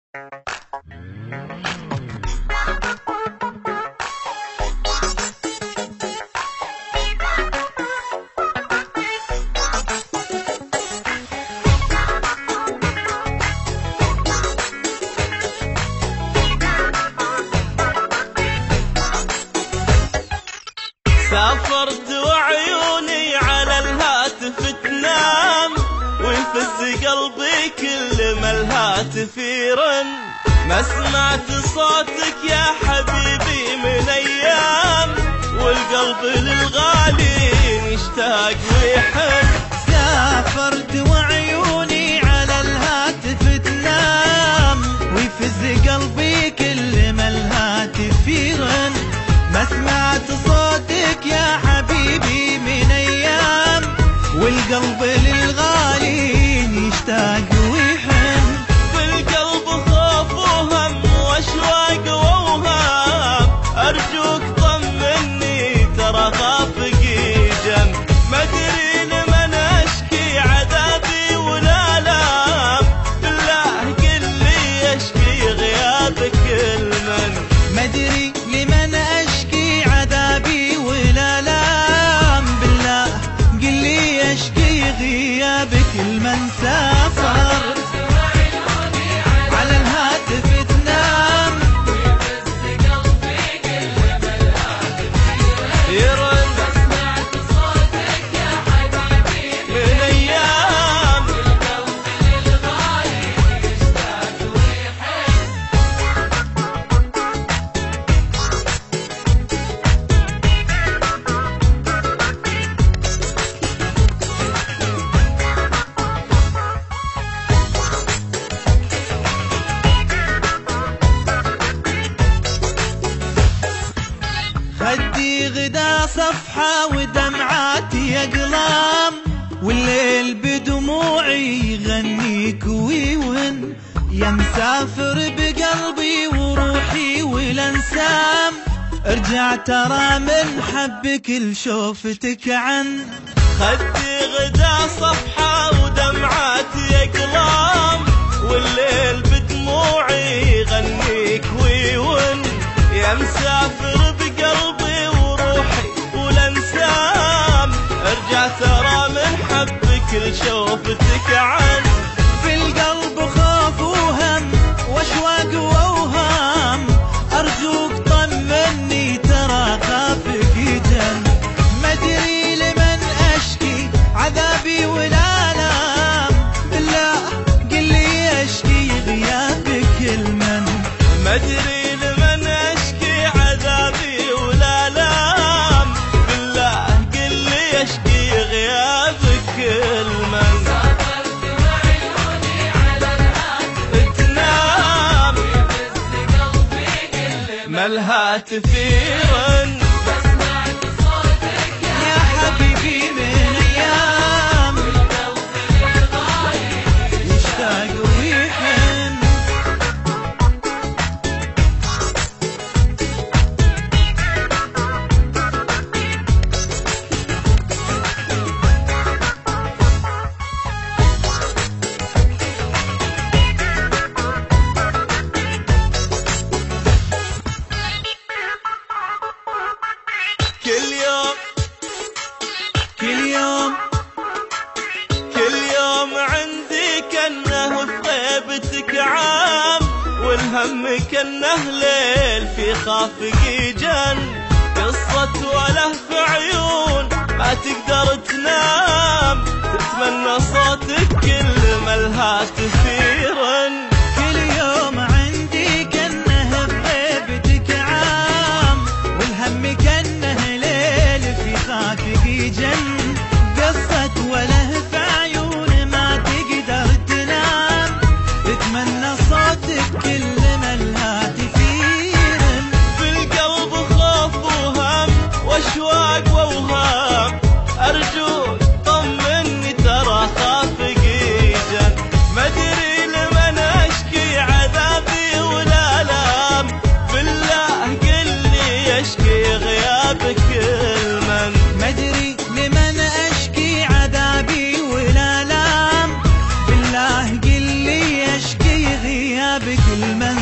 سافرت وعيوني على الهاتف تنام، ويفز قلبي كل ما الهاتف يرن. ما سمعت صوتك يا حبيبي من ايام، والقلب للغالي يشتاق ويحن. سافرت وعيوني على الهاتف تنام، ويفز قلبي كل ما الهاتف يرن. ما سمعت صوتك يا حبيبي من ايام، والقلب للغالي يشتاق ويحن. بالقلب خوف وهم واشواق واوهام، ارجوك طمني ترى خافقي جنب. ما ادري لمن اشكي عذابي ولا لام، بالله قل لي اشكي غيابك لمن. ما ادري لمن اشكي عذابي ولا لام، بالله قل لي اشكي غيابك لمن. سافر على الهاتف تنام، ويفز قلبي كل ما الهاتف يرن. ما سمعت صوتك يا حبيبي من ايام، والقلب للغالي يشتاق ويحن. خدي غدا صفحة ودمعاتي أقلام، والليل بدموعي يغنيك ويون. يا مسافر بقلبي وروحي والانسام، ارجع ترى من حبك لشوفتك عن. خدي غدا صفحة ودمعاتي أقلام، والليل بدموعي يغنيك ويون. يا مسافر بقلبي وروحي والانسام، ارجع ترى من حبك لشوفتك عن. في القلب خوف وهم واشواق واوهام، ارجوك طمني ترى خافك جن. ما ادري لمن اشكي عذابي ولا لام، بالله قل لي اشكي غيابك لمن. ما ادري لمن اشكي عذابي ولا لام، بالله قل لي اشكي غيابك لمن. سافرت وعيوني على الهاتف تنام، ويفز قلبي كل ما الهاتف يرن. ما سمعت صوتك يا حبيبي من ايام، والقلب للغالي يشتاق ويحن. كل يوم كل يوم كل يوم عندي كأنه في غيبتك عام، والهم كأنه ليل في خافقي جن. قصة وله في عيون ما تقدر تنام، تتمنى صوتك كل ما الهاتف يرن. كل يوم عندي كأنه بغيبتك عام، والهم كأنه ليل في خافقي جن. قصة وله في عيون ما تقدر تنام، تتمنى صوتك كل ما الهاتف يرن. بالقلب خوف وهم واشواق واوهام، ارجوك طمني ترى خافقي جن. ما ادري لمن اشكي عذابي ولا لام، بالله قل لي اشكي غيابك لمن. ما ادري لمن اشكي عذابي ولا لام، بالله قل لي اشكي غيابك بكل منزل